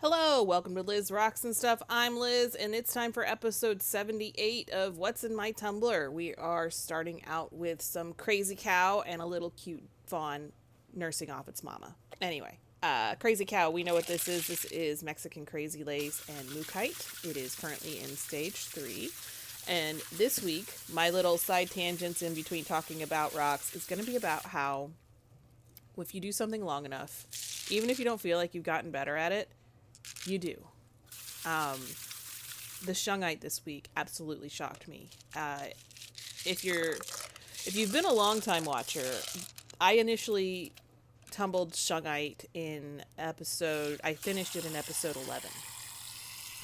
Hello, welcome to Liz Rocks and Stuff. I'm Liz, and it's time for episode 78 of What's in My Tumbler. We are starting out with some crazy cow and a little cute fawn nursing off its mama. Anyway, crazy cow, we know what this is. This is Mexican crazy lace and Shungite. It is currently in stage 3. And this week, my little side tangents in between talking about rocks is going to be about how if you do something long enough, even if you don't feel like you've gotten better at it, you do. The Shungite this week absolutely shocked me. If you've been a long time watcher, I initially tumbled Shungite in I finished it in episode 11.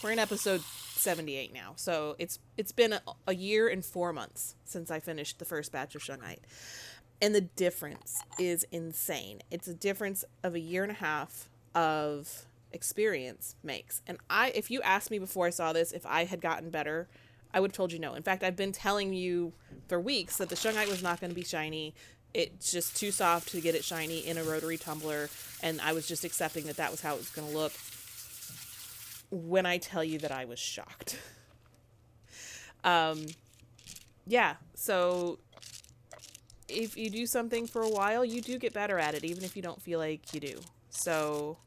We're in episode 78 now, so it's been a year and 4 months since I finished the first batch of Shungite, and the difference is insane. It's a difference of a year and a half of experience makes. And if you asked me before I saw this if I had gotten better, I would have told you no. In fact, I've been telling you for weeks that the Shungite was not going to be shiny. It's just too soft to get it shiny in a rotary tumbler, and I was just accepting that was how it was going to look. When I tell you that I was shocked. Yeah, so if you do something for a while, you do get better at it, even if you don't feel like you do. So,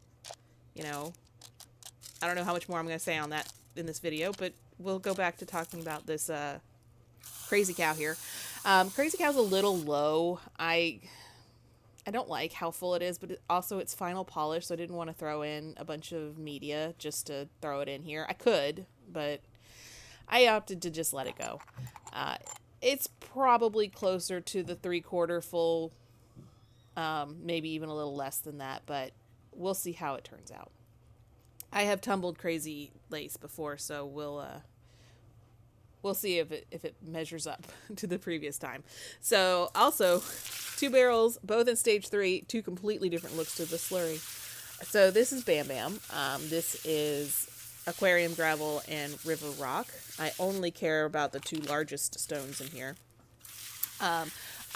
I don't know how much more I'm going to say on that in this video, but we'll go back to talking about this crazy cow here. Crazy cow's a little low. I don't like how full it is, but it's final polish, so I didn't want to throw in a bunch of media just to throw it in here. I could, but I opted to just let it go. It's probably closer to the 3/4 full, maybe even a little less than that, but we'll see how it turns out. I have tumbled crazy lace before, so we'll see if it measures up to the previous time. So also, 2 barrels, both in stage 3, 2 completely different looks to the slurry. So this is Bam Bam. This is aquarium gravel and river rock. I only care about the 2 largest stones in here.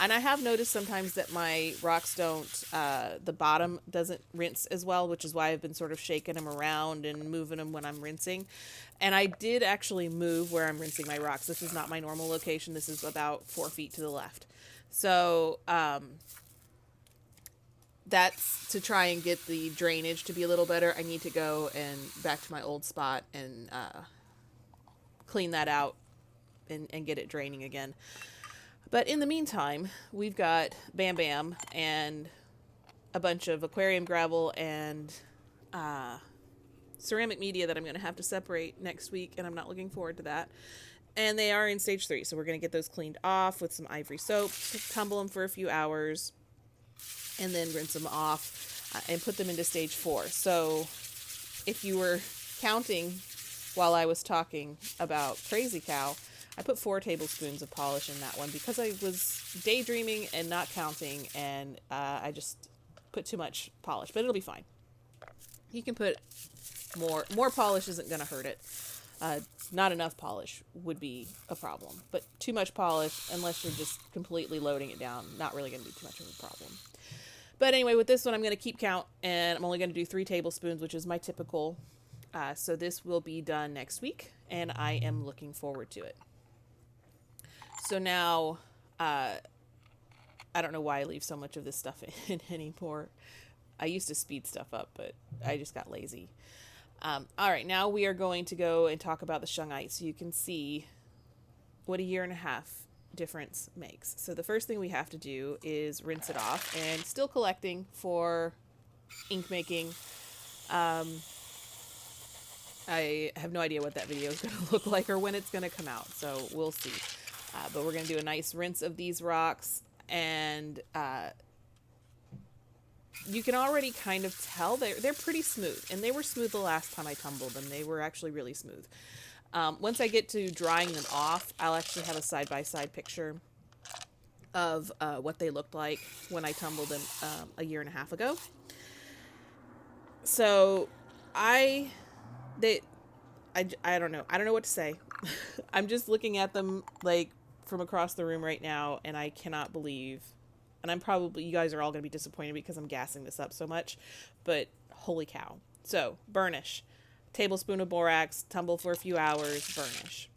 And I have noticed sometimes that my rocks the bottom doesn't rinse as well, which is why I've been sort of shaking them around and moving them when I'm rinsing. And I did actually move where I'm rinsing my rocks. This is not my normal location. This is about 4 feet to the left. So, that's to try and get the drainage to be a little better. I need to go and back to my old spot and clean that out and get it draining again. But in the meantime, we've got Bam Bam and a bunch of aquarium gravel and ceramic media that I'm going to have to separate next week, and I'm not looking forward to that. And they are in stage 3, so we're going to get those cleaned off with some ivory soap, tumble them for a few hours, and then rinse them off and put them into stage 4. So if you were counting while I was talking about Crazy Cow, I put 4 tablespoons of polish in that one because I was daydreaming and not counting, and I just put too much polish, but it'll be fine. You can put more. More polish isn't going to hurt it. Not enough polish would be a problem, but too much polish, unless you're just completely loading it down, not really going to be too much of a problem. But anyway, with this one, I'm going to keep count, and I'm only going to do 3 tablespoons, which is my typical. So this will be done next week, and I am looking forward to it. So now, I don't know why I leave so much of this stuff in anymore. I used to speed stuff up, but I just got lazy. All right, now we are going to go and talk about the Shungite so you can see what a year and a half difference makes. So the first thing we have to do is rinse it off, and still collecting for ink making. I have no idea what that video is going to look like or when it's going to come out, so we'll see. But we're going to do a nice rinse of these rocks, and you can already kind of tell they're pretty smooth, and they were smooth the last time I tumbled them. They were actually really smooth. Once I get to drying them off, I'll actually have a side-by-side picture of what they looked like when I tumbled them a year and a half ago. So I don't know. I don't know what to say. I'm just looking at them like from across the room right now, and I cannot believe, and you guys are all going to be disappointed because I'm gassing this up so much, but holy cow. So burnish, tablespoon of borax, tumble for a few hours, burnish.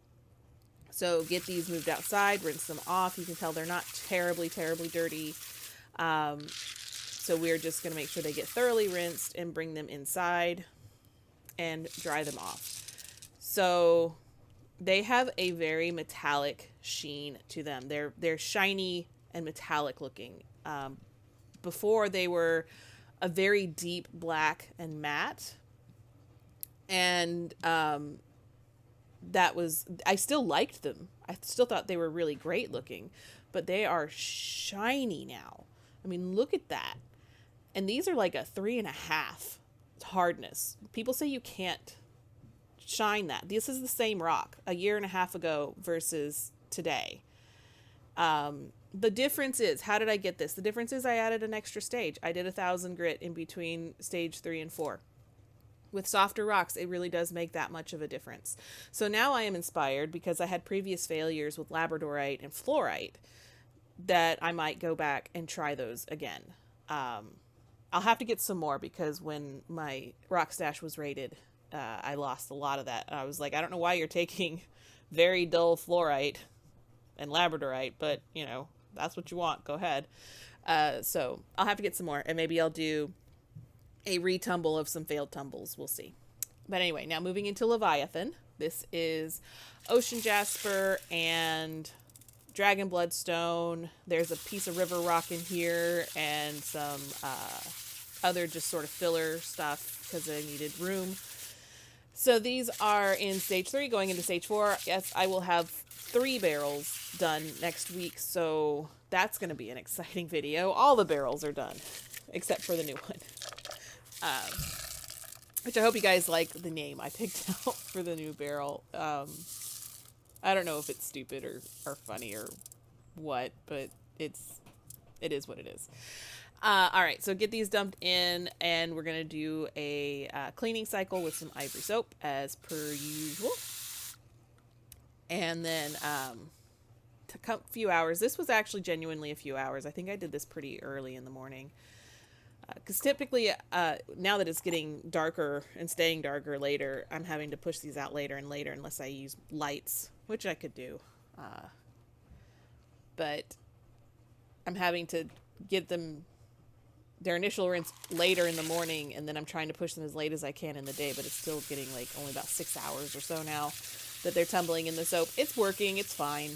So get these moved outside, rinse them off. You can tell they're not terribly, terribly dirty. So we're just going to make sure they get thoroughly rinsed and bring them inside and dry them off. So they have a very metallic sheen to them. They're shiny and metallic looking. Before they were a very deep black and matte. And I still liked them. I still thought they were really great looking, but they are shiny now. I mean, look at that. And these are like a 3.5 hardness. People say you can't shine that. This is the same rock a year and a half ago versus today. The difference is, how did I get this? The difference is I added an extra stage. I did 1,000 grit in between stage 3 and 4. With softer rocks, it really does make that much of a difference. So now I am inspired because I had previous failures with labradorite and fluorite that I might go back and try those again. I'll have to get some more because when my rock stash was rated, I lost a lot of that. I was like, I don't know why you're taking very dull fluorite and labradorite, but you know, that's what you want. Go ahead. So I'll have to get some more, and maybe I'll do a retumble of some failed tumbles. We'll see. But anyway, now moving into Leviathan. This is ocean jasper and dragon bloodstone. There's a piece of river rock in here and some other just sort of filler stuff because I needed room. So these are in stage 3 going into stage 4. Yes, I will have 3 barrels done next week, so that's going to be an exciting video. All the barrels are done except for the new one. Which I hope you guys like the name I picked out for the new barrel. I don't know if it's stupid or funny or what, but it is what it is. All right, so get these dumped in, and we're going to do a cleaning cycle with some ivory soap as per usual. And then a few hours. This was actually genuinely a few hours. I think I did this pretty early in the morning. Because typically, now that it's getting darker and staying darker later, I'm having to push these out later and later unless I use lights, which I could do. But I'm having to get them their initial rinse later in the morning, and then I'm trying to push them as late as I can in the day, but it's still getting like only about 6 hours or so now that they're tumbling in the soap. It's working, it's fine,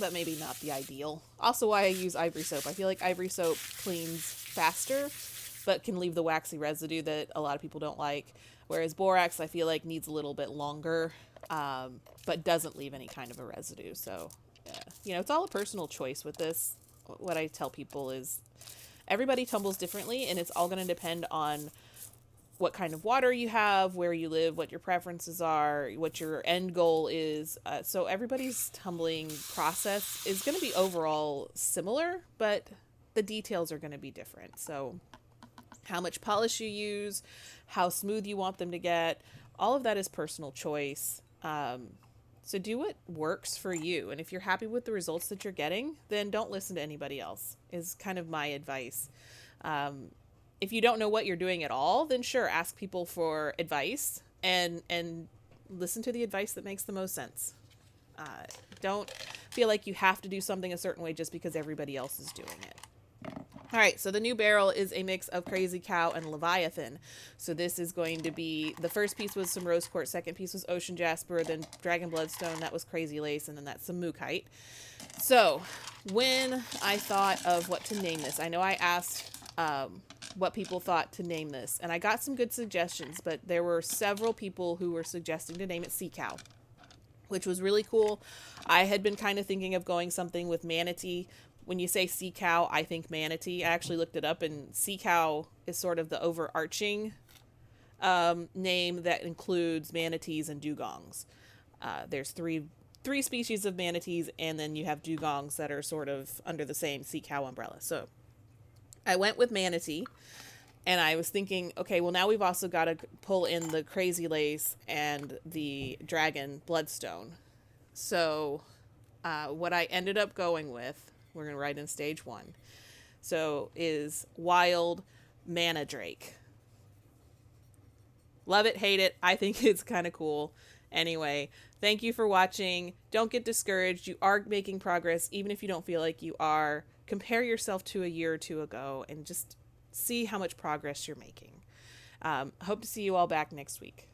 but maybe not the ideal. Also why I use ivory soap. I feel like ivory soap cleans faster, but can leave the waxy residue that a lot of people don't like. Whereas borax, I feel like needs a little bit longer, but doesn't leave any kind of a residue. So, it's all a personal choice with this. What I tell people is everybody tumbles differently, and it's all going to depend on what kind of water you have, where you live, what your preferences are, what your end goal is. So everybody's tumbling process is going to be overall similar, but the details are going to be different. So how much polish you use, how smooth you want them to get, all of that is personal choice. So do what works for you. And if you're happy with the results that you're getting, then don't listen to anybody else, is kind of my advice. If you don't know what you're doing at all, then sure, ask people for advice and listen to the advice that makes the most sense. Don't feel like you have to do something a certain way just because everybody else is doing it. All right, so the new barrel is a mix of Crazy Cow and Leviathan. So this is going to be, the first piece was some rose quartz, second piece was ocean jasper, then dragon bloodstone, that was crazy lace, and then that's some Shungite. So when I thought of what to name this, I know I asked what people thought to name this, and I got some good suggestions, but there were several people who were suggesting to name it Sea Cow, which was really cool. I had been kind of thinking of going something with manatee. When you say sea cow, I think manatee. I actually looked it up, and sea cow is sort of the overarching name that includes manatees and dugongs. There's three species of manatees, and then you have dugongs that are sort of under the same sea cow umbrella. So I went with manatee, and I was thinking, okay, well, now we've also got to pull in the crazy lace and the dragon bloodstone. So what I ended up going with, we're going to write in stage 1, so is wild mandrake. Love it, hate it. I think it's kind of cool. Anyway, thank you for watching. Don't get discouraged. You are making progress, even if you don't feel like you are. Compare yourself to a year or two ago and just see how much progress you're making. Hope to see you all back next week.